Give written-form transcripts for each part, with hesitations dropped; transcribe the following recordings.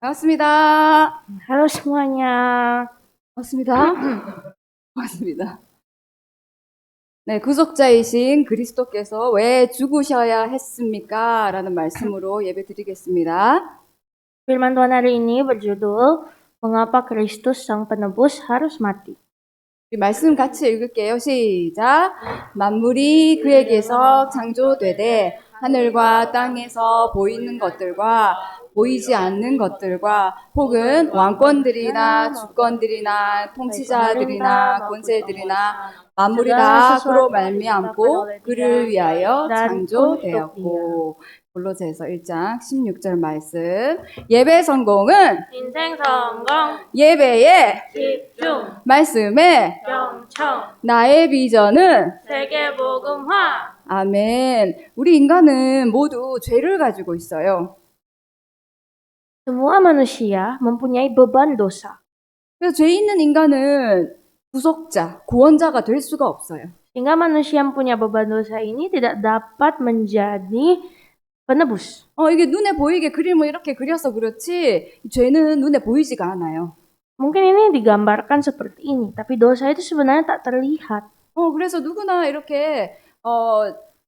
반갑습니다. Halo semuanya. 반갑습니다. 반갑습니다. 네, 구속자이신 그리스도께서 왜 죽으셔야 했습니까? 라는 말씀으로 예배 드리겠습니다. Firman Tuhan hari ini berjudul Mengapa Kristus Sang Penebus harus mati. 우리 말씀 같이 읽을게요. 시작. 만물이 그에게서 창조되되 하늘과 땅에서 보이는 것들과 보이지 않는 것들과 혹은 왕권들이나 주권들이나 통치자들이나 권세들이나 만물이 다 그로 말미암고 그를 위하여 창조되었고. 골로새서 1장 16절 말씀. 예배 성공은 인생 성공, 예배의 집중, 말씀에 경청, 나의 비전은 세계 복음화. 아멘. 우리 인간은 모두 죄를 가지고 있어요. Semua manusia mempunyai beban dosa. 그래서 죄 있는 인간은 구속자, 구원자가 될 수가 없어요. Sehingga manusia yang punya beban dosa ini tidak dapat menjadi penebus. 이게 눈에 보이게 그림을 이렇게 그려서 그렇지 죄는 눈에 보이지가 않아요. Mungkin ini digambarkan seperti ini, tapi dosa itu sebenarnya tak terlihat. 그래서 누구나 이렇게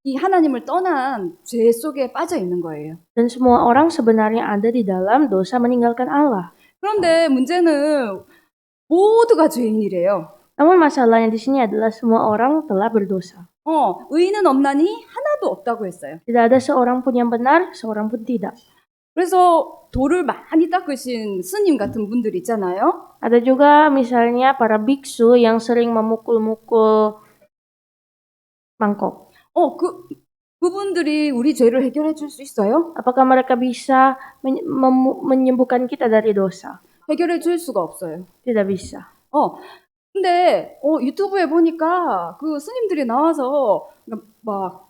이 하나님을 떠난 죄 속에 빠져 있는 거예요. Dan semua orang sebenarnya ada di dalam dosa meninggalkan Allah. 그런데 문제는 모두가 죄인이래요. Namun masalahnya di sini adalah semua orang telah berdosa. 의인은 없나니 하나도 없다고 했어요. Tidak ada seorang pun yang benar, seorang pun tidak. 그래서 돌을 많이 닦으신 스님 같은 분들 있잖아요. Ada juga misalnya para biksu yang sering memukul-mukul mangkok. 그분들이 우리 죄를 해결해 줄 수 있어요? Apakah mereka bisa menyembuhkan kita dari dosa? 해결해 줄 수가 없어요. Tidak bisa. 근데 유튜브에 보니까 그 스님들이 나와서 막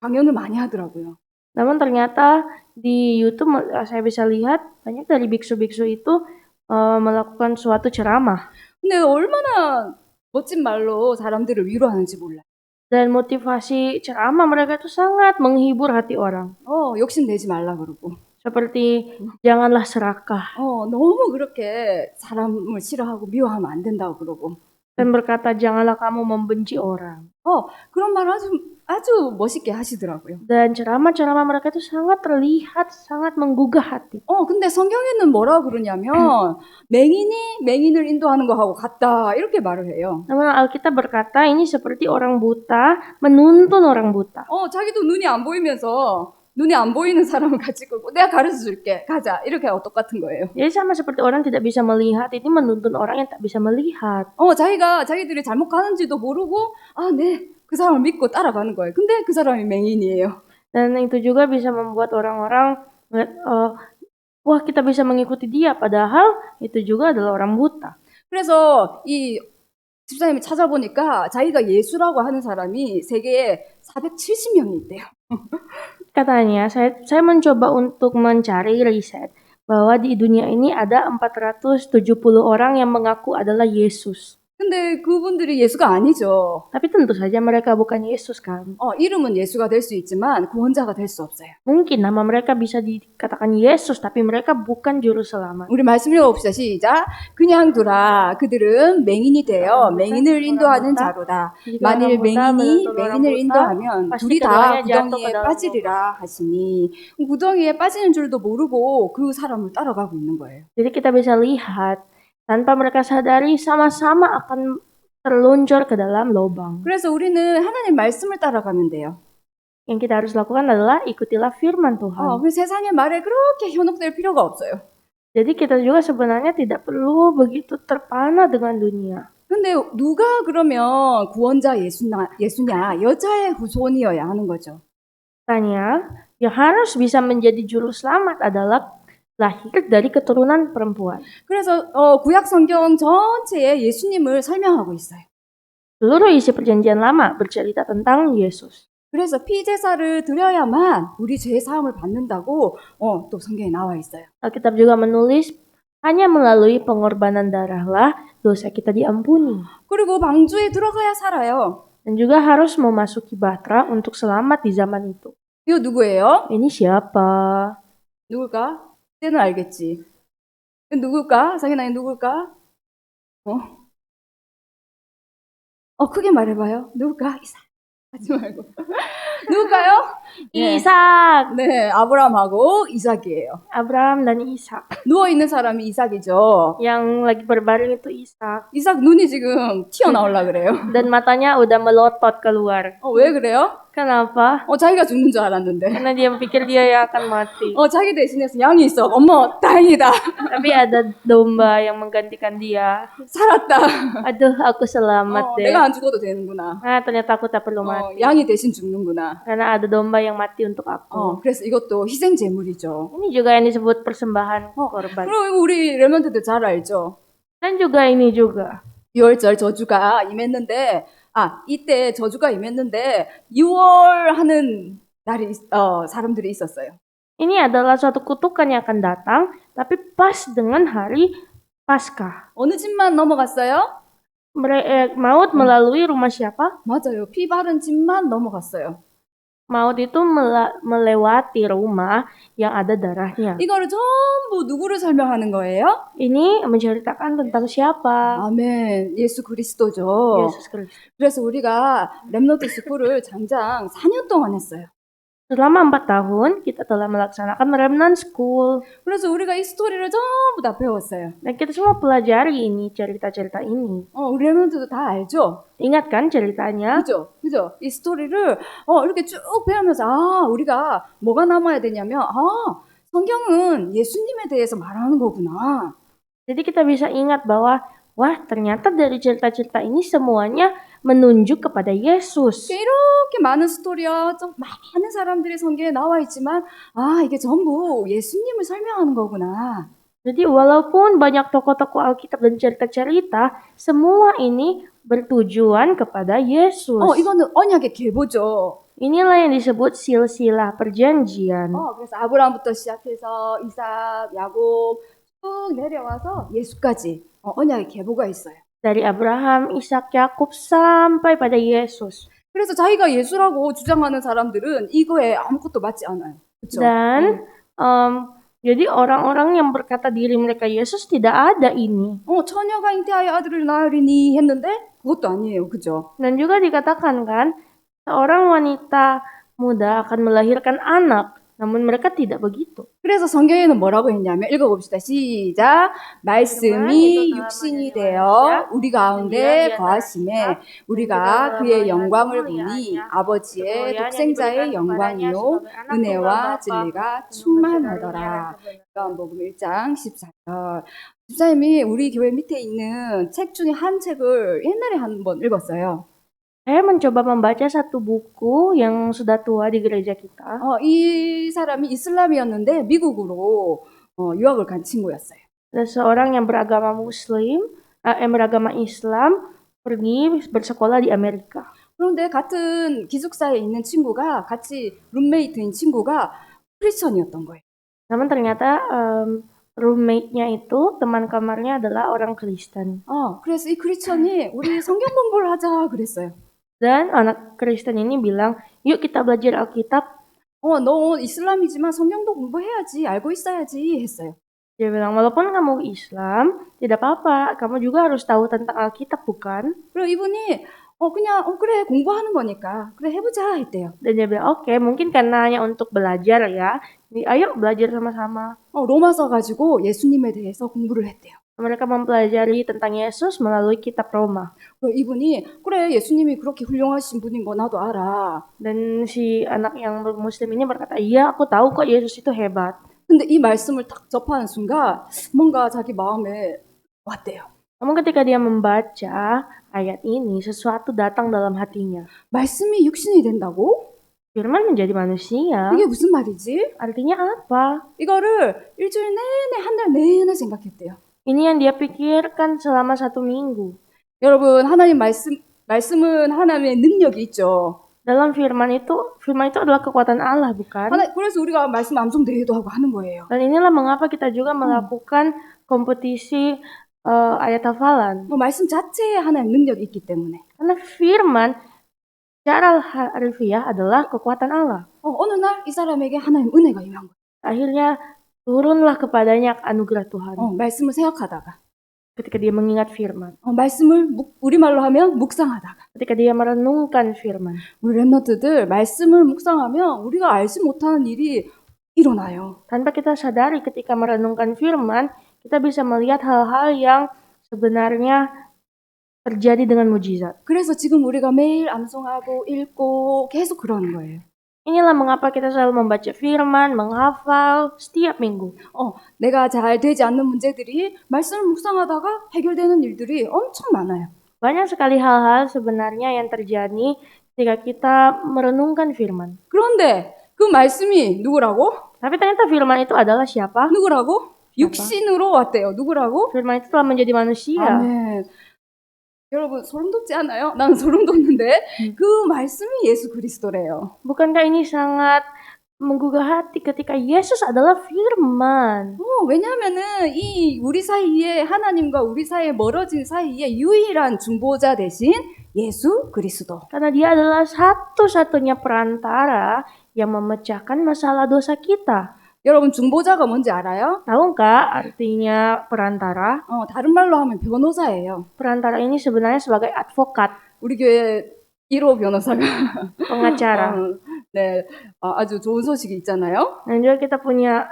강연을 많이 하더라고요. Namun ternyata di YouTube saya bisa lihat banyak dari biksu-biksu itu melakukan suatu ceramah. 근데 얼마나 멋진 말로 사람들을 위로하는지 몰라요. Dan motivasi ceramah mereka itu sangat menghibur hati orang. 욕심내지 말라 그러고. Seperti janganlah serakah. 너무 그렇게 사람을 싫어하고 미워하면 안 된다고 그러고. Dan berkata janganlah kamu membenci orang. 그런 말 아주 멋있게 하시더라고요. Dan ceramah-ceramah mereka itu sangat terlihat, sangat menggugah hati. 근데 성경에는 뭐라 그러냐면 맹인이 맹인을 인도하는 거하고 같다 이렇게 말을 해요. Namun Alkitab berkata ini seperti orang buta menuntun orang buta. 자기도 눈이 안 보이면서 눈이 안 보이는 사람을 같이 끌고 내가 가르쳐 줄게. 가자. 이렇게 하고 똑같은 거예요. Jadi sama seperti orang tidak bisa melihat, ini menuntun orang yang tak bisa melihat. 자기들이 잘못 가는지도 모르고 네. 그 사람을 믿고 따라가는 거예요. 근데 그 사람이 맹인이에요. Dan itu juga bisa membuat orang-orang wah kita bisa mengikuti dia padahal itu juga adalah orang buta. 그래서 이 집사님이 찾아보니까 자기가 예수라고 하는 사람이 세계에 470명이 있대요. Katanya, saya mencoba untuk mencari riset bahwa di dunia ini ada 470 orang yang mengaku adalah Yesus. 근데 그분들이 예수가 아니죠. Tapi tentu saja mereka bukan Yesus kan. 이름은 예수가 될 수 있지만 구원자가 될 수 없어요. Mungkin nama mereka bisa dikatakan Yesus, tapi mereka bukan juru selamat. 우리 말씀 읽어봅시다. 시작. 그냥 두라. 그들은 맹인이 되어 맹인을 인도하는 자로다. 만일 맹인이 맹인을 인도하면 둘이 다 구덩이에 빠지리라 하시니 구덩이에 빠지는 줄도 모르고 그 사람을 따라가고 있는 거예요. Jadi kita bisa lihat tanpa mereka sadari sama-sama akan terluncur ke dalam lubang. 그래서 우리는 하나님 말씀을 따라가면 돼요. Yang kita harus lakukan adalah ikutilah firman Tuhan. 그 세상의 말에 그렇게 현혹될 필요가 없어요. Jadi kita juga sebenarnya tidak perlu begitu terpana dengan dunia. 근데 누가 그러면 구원자 예수냐? 여자의 후손이어야 하는 거죠. Tanya, yang harus bisa menjadi juru selamat adalah lahir dari keturunan perempuan. 그래서 구약 성경 전체에 예수님을 설명하고 있어요. Seluruh isi perjanjian lama bercerita tentang Yesus. 그래서 피제사를 드려야만 우리 죄 사함을 받는다고 또 성경에 나와 있어요. Alkitab juga menulis hanya melalui pengorbanan darahlah dosa kita diampuni. 그리고 방주에 들어가야 살아요. Dan juga harus memasuki bahtera untuk selamat di zaman itu. 이거 누구예요? Ini siapa? 누굴까? 이제는 알겠지. 누굴까? 상현아, 누굴까? 크게 말해봐요. 누굴까? 이삭. 하지 말고. 누굴까요? 네. Ishak. 네, 아브라함하고 이삭이에요. Abraham dan Ishak. 누워있는 사람이 이삭이죠. Yang lagi berbaring itu Ishak. 이삭 눈이 지금 튀어나오려 그래요. Dan matanya udah melotot keluar. 왜 그래요? Kenapa? 자기가 죽는 줄 알았는데. Karena dia pikir dia yang akan mati. 자기 대신해서 양이 있어. 어머, 다행이다. Tapi ada domba yang menggantikan dia. 살았다. Aduh, aku selamat deh. 내가 안 죽어도 되는구나. Ternyata aku tak perlu mati. 양이 대신 죽는구나. Karena ada domba yang mati untuk aku. 그래서 이것도 희생 제물이죠. Ini juga yang disebut persembahan korban. 그리고 우리 렘넌트들 잘 알죠. Dan juga ini juga. 6월절 저주가 임했는데, 이때 저주가 임했는데 6월 하는 날이 사람들이 있었어요. Ini adalah suatu kutukan yang akan datang, tapi pas dengan hari Paskah. 어느 집만 넘어갔어요? Maut melalui rumah siapa? 맞아요. 피 바른 집만 넘어갔어요. Maut itu melewati rumah yang ada darahnya. 이거를 전부 누구를 설명하는 거예요? Ini menceritakan tentang siapa? 아멘. 예수 그리스도죠. Yesus Kristus. 그래서 우리가 렘넌트 스쿨을 장장 4년 동안 했어요. Selama 4 tahun, kita telah melaksanakan Remnant School. 그래서 우리가 이 스토리를 전부 다 배웠어요. Dan kita semua pelajari ini, cerita-cerita ini. 우리 렘넌트도 다 알죠? Ingat kan ceritanya? 그죠? 이 스토리를 이렇게 쭉 배우면서 우리가 뭐가 남아야 되냐면 성경은 예수님에 대해서 말하는 거구나. Jadi kita bisa ingat bahwa wah, ternyata dari cerita-cerita ini semuanya menunjuk kepada Yesus. 이렇게 많은 스토리야, 좀 많은 사람들이 성경에 나와 있지만 이게 전부 예수님을 설명하는 거구나. Jadi walaupun banyak tokoh-tokoh Alkitab dan cerita-cerita, semua ini bertujuan kepada Yesus. 이거는 언약의 계보죠. Inilah yang disebut silsilah perjanjian. 그래서 아브라함부터 시작해서 이삭, 야곱 쭉 내려와서 예수까지 언약의 계보가 있어요. Dari Abraham, Ishak, Yakub sampai pada Yesus. 그래서 자기가 예수라고 주장하는 사람들은 이거에 아무것도 맞지 않아요. 그렇죠? Dan jadi orang-orang yang berkata diri mereka Yesus tidak ada ini. 처녀가 잉태하여 아들을 낳으리니 했는데 그것도 아니에요. 그죠? Dan juga dikatakan kan, seorang wanita muda akan melahirkan anak. Namun mereka tidak begitu. 그래서 성경에는 뭐라고 했냐면 읽어봅시다. 시작. 말씀이 육신이 되어 우리 가운데 거하심에 우리가 그의 영광을 보니 아버지의 독생자의 영광이요 은혜와 진리가 충만하더라. 요한복음 1장 14절. 집사님이 우리 교회 밑에 있는 책 중에 한 책을 옛날에 한번 읽었어요. Saya mencoba membaca satu buku yang sudah tua di gereja kita. 이 사람이 이슬람이었는데 미국으로 유학을 간 친구였어요. Ada seorang yang beragama Muslim, beragama Islam, pergi bersekolah di Amerika. 그런데 같은 기숙사에 있는 친구가 같이 룸메이트인 친구가 크리스천이었던 거예요. Namun ternyata roommate-nya itu, teman kamarnya adalah orang Kristen. 그래서 이 크리스천이 우리 성경 공부를 하자 그랬어요. Dan anak Kristen ini bilang, yuk kita belajar Alkitab. 너 이슬람이지만 성경도 공부해야지, 알고 있어야지 했어요. Dia bilang, walaupun kamu Islam, tidak apa-apa, kamu juga harus tahu tentang Alkitab, bukan? 그리고 이분이 그냥 그래 공부하는 거니까 그래 해보자 했대요. Dan dia bilang, oke, mungkin karena hanya untuk belajar ya, ayo belajar sama-sama. 로마서 가지고 예수님에 대해서 공부를 했대요. Mereka mempelajari tentang Yesus melalui kitab Roma. 이분이 그래 예수님이 그렇게 훌륭하신 분인 거 나도 알아. Dan si anak yang Muslim ini berkata, iya aku tahu kok Yesus itu hebat. 근데 이 말씀을 딱 접하는 순간 뭔가 자기 마음에 왔대요. Namun ketika dia membaca ayat ini, sesuatu datang dalam hatinya. 말씀이 육신이 된다고? Firman menjadi manusia. 이게 무슨 말이지? Artinya apa? 이거를 일주일 내내 한 달 내내 생각했대요. Ini yang dia pikirkan selama 1 minggu. 여러분 하나님 말씀은 하나님의 능력이 있죠. Dalam firman itu adalah kekuatan Allah, bukan? 그래서 우리가 말씀 암송 대회도 하고 하는 거예요. Dan inilah mengapa kita juga melakukan kompetisi ayat hafalan. 말씀 자체에 하나님 능력이 있기 때문에. Karena firman secara harfiah adalah kekuatan Allah. 어느 날 이 사람에게 하나님 은혜가 임한 거예요. Akhirnya turunlah kepadanya anugerah Tuhan. 말씀을 생각하다가, Ketika dia mengingat firman, 말씀을 우리말로 하면 묵상하다가. ketika dia merenungkan firman. 우리 랩런트들 말씀을 묵상하면 우리가 알지 못하는 일이 일어나요. Tanpa kita sadari ketika merenungkan firman, kita bisa melihat hal-hal yang sebenarnya terjadi dengan mujizat. 그래서 지금 우리가 매일 암송하고 읽고 계속 그러는 거예요. Inilah mengapa kita selalu membaca firman, menghafal setiap minggu. 내가 잘 되지 않는 문제들이 말씀을 묵상하다가 해결되는 일들이 엄청 많아요. Banyak sekali hal-hal sebenarnya yang terjadi ketika kita merenungkan firman. 그런데 그 말씀이 누구라고? Tapi ternyata firman itu adalah siapa? 누구라고? 육신으로 왔대요. 누구라고? Firman itu telah menjadi manusia. 아멘. 여러분 소름 돋지 않아요? 나는 소름 돋는데 그 말씀이 예수 그리스도래요. Bukankah ini sangat menggugah hati ketika Yesus adalah firman? 왜냐하면은 이 우리 사이에 하나님과 우리 사이에 멀어진 사이에 유일한 중보자 대신 예수 그리스도. Karena dia adalah satu-satunya perantara yang memecahkan masalah dosa kita. 여러분 중보자가 뭔지 알아요? Tahukah artinya perantara? 다른 말로 하면 변호사예요. Perantara ini sebenarnya sebagai advokat, 우리 교회 1호 변호사가 pengacara. 네, 아주 좋은 소식이 있잖아요. Dan juga kita punya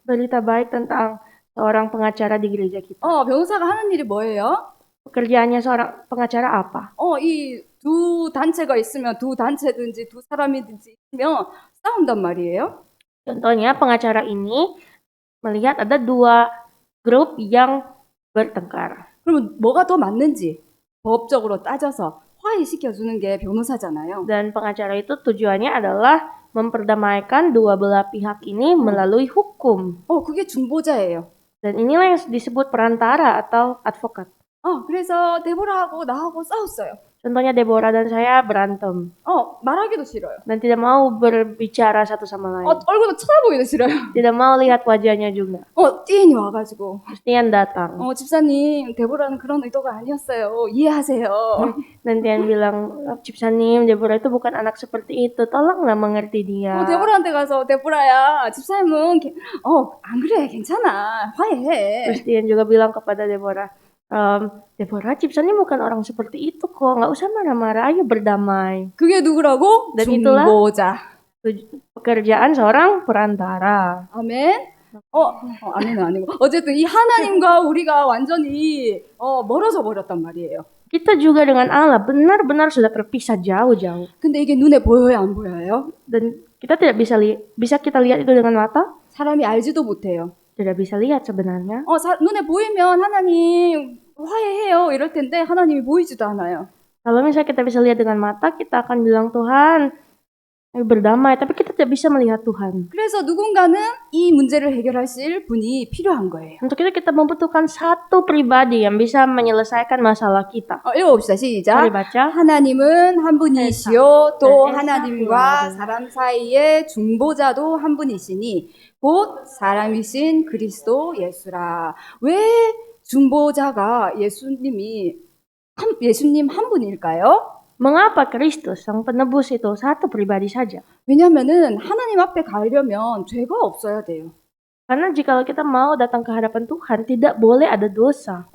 berita baik tentang seorang pengacara di gereja kita. 변호사가 하는 일이 뭐예요? Pekerjaannya seorang pengacara apa? 이 두 단체가 있으면 두 단체든지 두 사람이든지 있으면 싸운단 말이에요. Contohnya pengacara ini melihat ada dua grup yang bertengkar. 그러면 뭐가 더 맞는지 법적으로 따져서 화해시켜주는 게 변호사잖아요. Dan pengacara itu tujuannya adalah memperdamaikan dua belah pihak ini melalui hukum. 그게 중보자예요. Dan inilah yang disebut perantara atau advokat. 그래서 데보라하고 나하고 싸웠어요. Contohnya Deborah dan saya berantem 말하기도 싫어요. dan tidak mau berbicara satu sama lain. 얼굴도 쳐다보기도 싫어요. Tidak mau lihat wajahnya juga. 띠인이 와가지고 Tian datang. 집사님 데보라는 그런 의도가 아니었어요. 이해하세요. Dan Tian bilang, Cipsanim, Deborah itu bukan anak seperti itu. Tolonglah mengerti dia. 데보라한테 가서 데보라야 집사님은 안 그래 괜찮아 화해해. Terus Tian juga bilang kepada Deborah, Deborah, Cipsanim bukan orang seperti itu kok. Nggak usah marah-marah, ayo berdamai. 그게 누구라고? Dan itulah 중보자. pekerjaan seorang perantara. 아멘. 아멘은 아니고 어쨌든 이 하나님과 우리가 완전히 멀어져 버렸단 말이에요. Kita juga dengan Allah benar-benar sudah terpisah jauh-jauh. 근데 이게 눈에 보여요, 안 보여요? Dan kita tidak bisa kita lihat itu dengan mata? 사람이 알지도 못해요. Tidak bisa lihat sebenarnya. 눈에 보이면 하나님 화해해요 이럴 텐데 하나님이 보이지도 않아요. Kalau misalnya kita bisa lihat dengan mata, kita akan bilang Tuhan, ayo berdamai. Tapi kita tidak bisa melihat Tuhan. 그래서 누군가는 이 문제를 해결하실 분이 필요한 거예요. Untuk itu kita membutuhkan satu pribadi yang bisa menyelesaikan masalah kita. 읽어봅시다. 시작. Mari baca. 하나님은 한 분이시요 또 네, 하나님과 사람 사이의 중보자도 한 분이시니 곧 사람이신 그리스도 예수라. 왜 중보자가 예수님 한 분일까요? Mengapa Kristus, sang penebus itu satu pribadi saja? 왜냐면은 하나님 앞에 가려면 죄가 없어야 돼요. Karena jikalau kita mau datang ke hadapan Tuhan, tidak boleh ada dosa.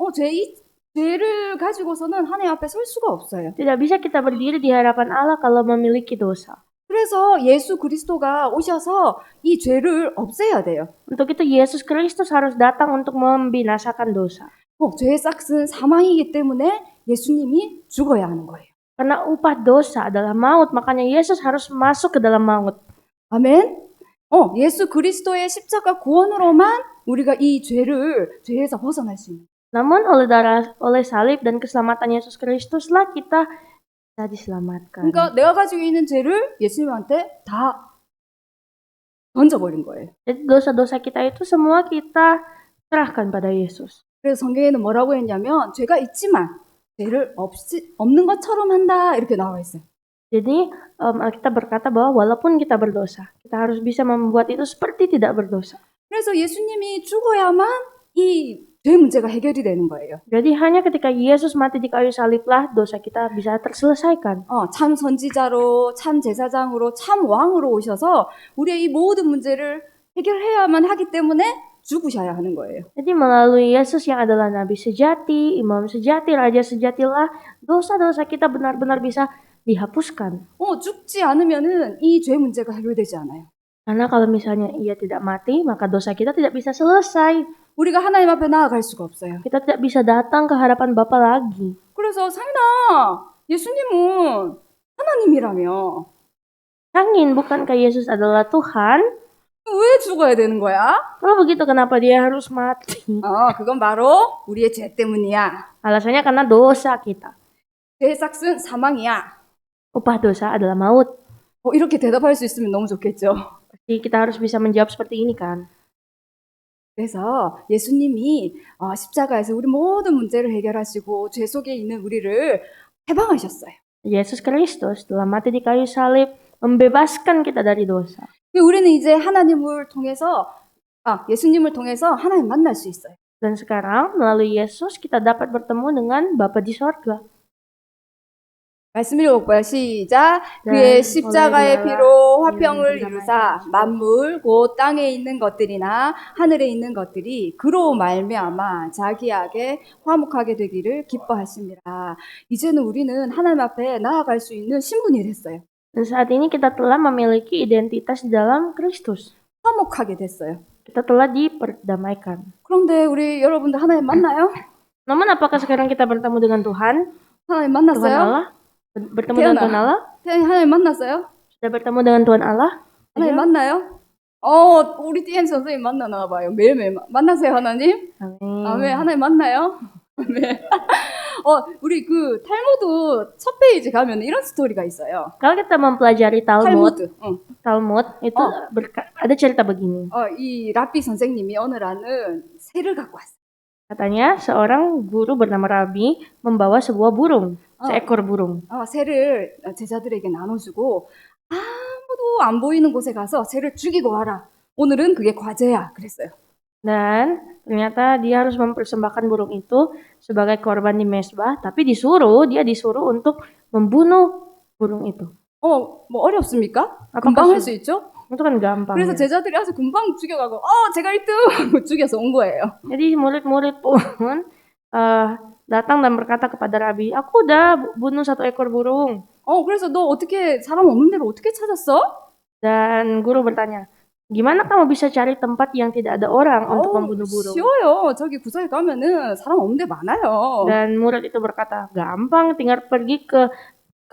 죄를 가지고서는 하나님 앞에 설 수가 없어요. Tidak bisa kita berdiri di hadapan Allah kalau memiliki dosa. 그래서 예수 그리스도가 오셔서 이 죄를 없애야 돼요. Untuk itu Yesus Kristus harus datang untuk membinasakan dosa. 죄의 싹은 사망이기 때문에 예수님이 죽어야 하는 거예요. Karena upah dosa adalah maut, makanya Yesus harus masuk ke dalam maut. 아멘. 예수 그리스도의 십자가 구원으로만 우리가 이 죄에서 벗어날 수 있는. Namun oleh salib dan keselamatan Yesus Kristuslah kita bisa diselamatkan. 그러니까 내가 가지고 있는 죄를 예수님한테 다 던져버린 거예요. Jadi dosa-dosa kita itu semua kita serahkan pada Yesus. 그래서 성경에는 뭐라고 했냐면 죄가 있지만 죄를 없는 것처럼 한다 이렇게 나와 있어요. Jadi kita berkata bahwa walaupun kita berdosa, kita harus bisa membuat itu seperti tidak berdosa. 그래서 예수님이 죽어야만 이 죄 문제가 해결이 되는 거예요. Jadi hanya ketika Yesus mati di kayu saliblah dosa kita bisa terselesaikan. 참 선지자로, 참 제사장으로, 참 왕으로 오셔서 우리의 이 모든 문제를 해결해야만 하기 때문에 죽으셔야 하는 거예요. Jadi melalui Yesus yang adalah Nabi sejati, Imam sejati, Raja sejatilah dosa-dosa kita benar-benar bisa dihapuskan. 죽지 않으면은 이 죄 문제가 해결되지 않아요. Karena kalau misalnya ia tidak mati, maka dosa kita tidak bisa selesai. 우리가 하나님 앞에 나아갈 수가 없어요. Kita tidak bisa datang ke hadapan Bapa lagi. 그래서 상인아, 예수님은 하나님이라며 Angin, bukankah Yesus adalah Tuhan? 왜 죽어야 되는 거야? Kalau begitu kenapa dia harus mati? 그건 바로 우리의 죄 때문이야. Alasannya karena dosa kita. 죄의 삭은 사망이야. Upah dosa adalah maut. 이렇게 대답할 수 있으면 너무 좋겠죠. Jadi kita harus bisa menjawab seperti ini kan. 그래서 예수님이 십자가에서 우리 모든 문제를 해결하시고 죄 속에 있는 우리를 해방하셨어요. Yesus Kristus telah mati di kayu salib membebaskan kita dari dosa. 우리는 이제 하나님을 통해서 예수님을 통해서 하나님 만날 수 있어요. Dan sekarang melalui Yesus kita dapat bertemu dengan Bapa di sorga. 말씀 읽어볼까요? 시작. 네, 그의 십자가의 올레비아와 피로 화평을 이런 이루사 이런 만물 곧 땅에 있는 것들이나 하늘에 있는 것들이 그로 말미암아 자기에게 화목하게 되기를 기뻐하십니다. 이제는 우리는 하나님 앞에 나아갈 수 있는 신분이 됐어요. Dan saat ini kita telah memiliki identitas di dalam Kristus. 화목하게 됐어요. Kita telah diperdamaikan. 그런데 우리 여러분들 하나님 만나요? Namun apakah sekarang kita bertemu dengan Tuhan? 하나님 Tuhan 만났어요? Allah? Bertemu dengan Tuhan Allah? 하나님 만났어요? Sudah bertemu dengan Tuhan Allah? 하나님 만나요? 우리 TN 선생님 만나나 봐요. 매일매일 만나세요, 하나님? 아멘. 하나님 만나요? 아멘. 우리 그 탈무드 첫 페이지 가면 이런 스토리가 있어요. Kalau kita mempelajari Talmud, 탈무드. itu ada cerita begini. 이 라비 선생님이 어느 날은 새를 갖고 왔어요. Katanya seorang guru bernama Rabi membawa sebuah burung, seekor burung. 새를 제자들에게 나눠주고 아무도 안 보이는 곳에 가서 새를 죽이고 와라. 오늘은 그게 과제야. 그랬어요. Dan ternyata dia harus mempersembahkan burung itu sebagai korban di mezbah, tapi dia disuruh untuk membunuh burung itu. 뭐 어렵습니까? Apakah 금방 할 수 있죠? Itu kan gampang. 그래서 Ya. 제자들이 와서 금방 죽여가고 제가 1등 하고 죽여서 온 거예요. Jadi murid-murid pun datang dan berkata kepada Rabi, aku udah bunuh satu ekor burung. 그래서 너 어떻게 사람 없는 데를 어떻게 찾았어? Dan guru bertanya, gimana kamu bisa cari tempat yang tidak ada orang untuk membunuh burung? 쉬워요. 저기 구석에 가면은 사람 없는 데 많아요. Dan murid itu berkata, gampang, tinggal pergi ke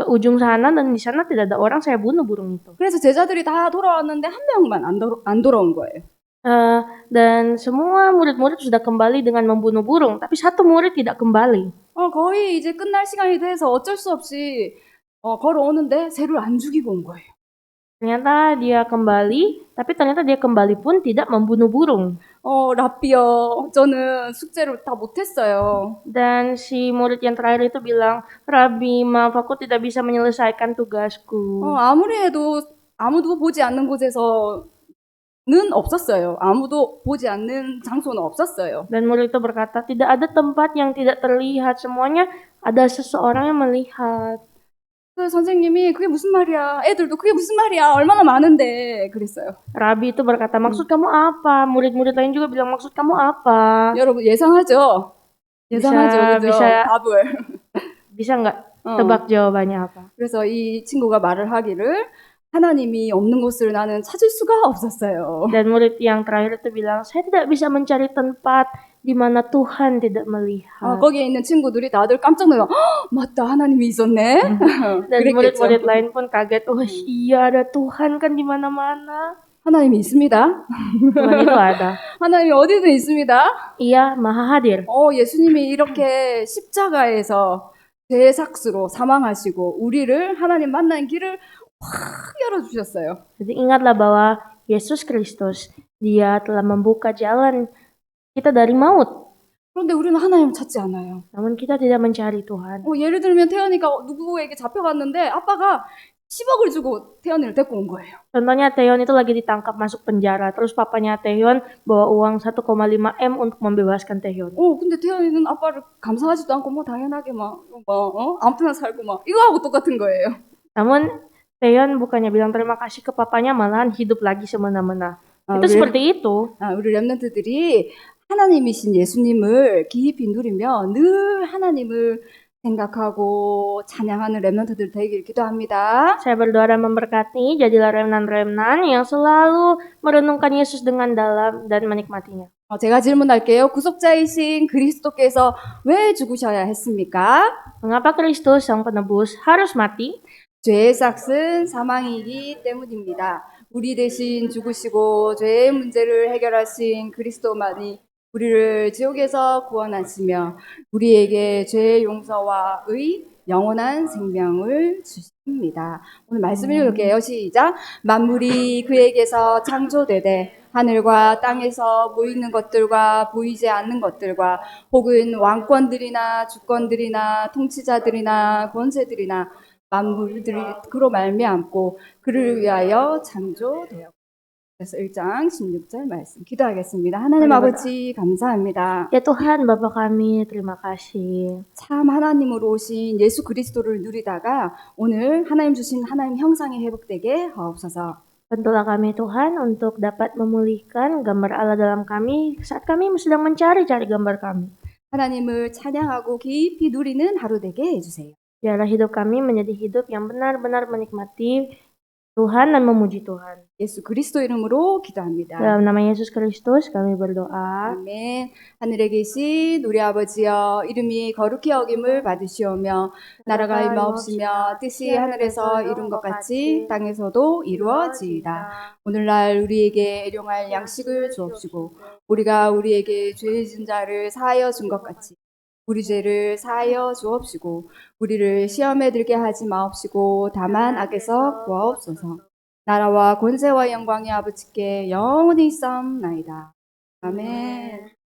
ujung sana dan di sana tidak ada orang, saya bunuh burung itu. 그래서 제자들이 다 돌아왔는데 한 명만 안 돌아온 거예요. Dan semua murid-murid sudah kembali dengan membunuh burung, tapi satu murid tidak kembali. 거의 이제 끝날 시간이 돼서 어쩔 수 없이 걸어오는데 새를 안 죽이고 온 거예요. Ternyata dia kembali, tapi ternyata dia kembali pun tidak membunuh burung. 라비요, 저는 숙제를 다 못했어요. Dan si murid yang terakhir itu bilang, Rabi, maaf aku tidak bisa menyelesaikan tugasku. 아무리 해도 아무도 보지 않는 곳에서는 없었어요. 아무도 보지 않는 장소는 없었어요. Dan murid itu berkata, tidak ada tempat yang tidak terlihat, semuanya ada seseorang yang melihat. 그 선생님이 그게 무슨 말이야? 애들도 그게 무슨 말이야? 얼마나 많은데 그랬어요. Rabi itu berkata, maksud kamu apa? Murid-murid lain juga bilang, maksud kamu apa? 여러분 예상하죠? 예상하죠. 답을. Bisa nggak tebak jawabannya apa? 그래서 이 친구가 말을 하기를 하나님이 없는 곳을 나는 찾을 수가 없었어요. Dan murid yang terakhir itu bilang, saya tidak bisa mencari tempat di mana Tuhan tidak melihat. 거기에 있는 친구들이 다들 깜짝 놀라. 맞다, 하나님이 있었네. Dan murid-murid lain pun kaget. Iya ada Tuhan kan di mana-mana. 하나님이 있습니다. Tuhan itu ada. 하나님이 어디든 있습니다. Iya, maha hadir. 예수님이 이렇게 십자가에서 죄의 삭스로 사망하시고 우리를 하나님 만나는 길을 확 열어주셨어요. Jadi ingatlah bahwa Yesus Kristus, dia telah membuka jalan kita dari maut. 그런데 우리는 하나님을 찾지 않아요. Namun kita tidak mencari Tuhan. 예를 들면 태연이가 누구에게 잡혀갔는데 아빠가 10억을 주고 태연이를 데리고 온 거예요. Contohnya Taeyeon itu lagi ditangkap masuk penjara, terus papanya Taeyeon bawa uang 1,5 M untuk membebaskan Taeyeon. 근데 태연이는 아빠를 감사하지도 않고 당연하게 아무튼 살고 이거 하고 똑같은 거예요. Namun Taeyeon bukannya bilang terima kasih ke papanya, malahan hidup lagi semena-mena. Itu seperti itu. 우리 렘넌트들이 하나님이신 예수님을 깊이 누리며 늘 하나님을 생각하고 찬양하는 렘넌트들 되길 기도합니다. Saya berdoa dan memberkati, jadilah remnan-remnan yang selalu merenungkan Yesus dengan dalam dan menikmatinya. 제가 질문할게요. 구속자이신 그리스도께서 왜 죽으셔야 했습니까? Mengapa Kristus, Sang Penebus, harus mati? 죄의 삭은 사망이기 때문입니다. 우리 대신 죽으시고 죄의 문제를 해결하신 그리스도만이 우리를 지옥에서 구원하시며 우리에게 죄의 용서와 의 영원한 생명을 주십니다. 오늘 말씀 읽을게요. 시작. 만물이 그에게서 창조되되 하늘과 땅에서 보이는 것들과 보이지 않는 것들과 혹은 왕권들이나 주권들이나 통치자들이나 권세들이나 만물들이 그로 말미암고 그를 위하여 창조되었고. 그래서 1장 16절 말씀 기도하겠습니다. 하나님 아버지 감사합니다. Ya Tuhan, Bapa kami, terima kasih. 참 하나님으로 오신 예수 그리스도를 누리다가 오늘 하나님 주신 하나님 형상이 회복되게 하옵소서. Bantulah kami Tuhan untuk dapat memulihkan gambar Allah dalam kami saat kami sedang mencari-cari gambar kami. 하나님을 찬양하고 깊이 누리는 하루 되게 해주세요. Biarlah hidup kami menjadi hidup yang benar-benar menikmati Tuhan dan memuji Tuhan. 예수 그리스도 이름으로 기도합니다. Dalam nama Yesus Kristus kami berdoa. 아멘. 하늘에 계신 우리 아버지여, 이름이 거룩히 여김을 받으시오며 나라가 임하옵시며 뜻이 하늘에서 이룬 것 같이 땅에서도 이루어지이다. 오늘날 우리에게 일용할 양식을 주옵시고 우리가 우리에게 죄 지은 자를 사하여 준 것 같이 우리 죄를 사하여 주옵시고 우리를 시험에 들게 하지 마옵시고 다만 악에서 구하옵소서. 나라와 권세와 영광이 아버지께 영원히 있사옵나이다. 아멘.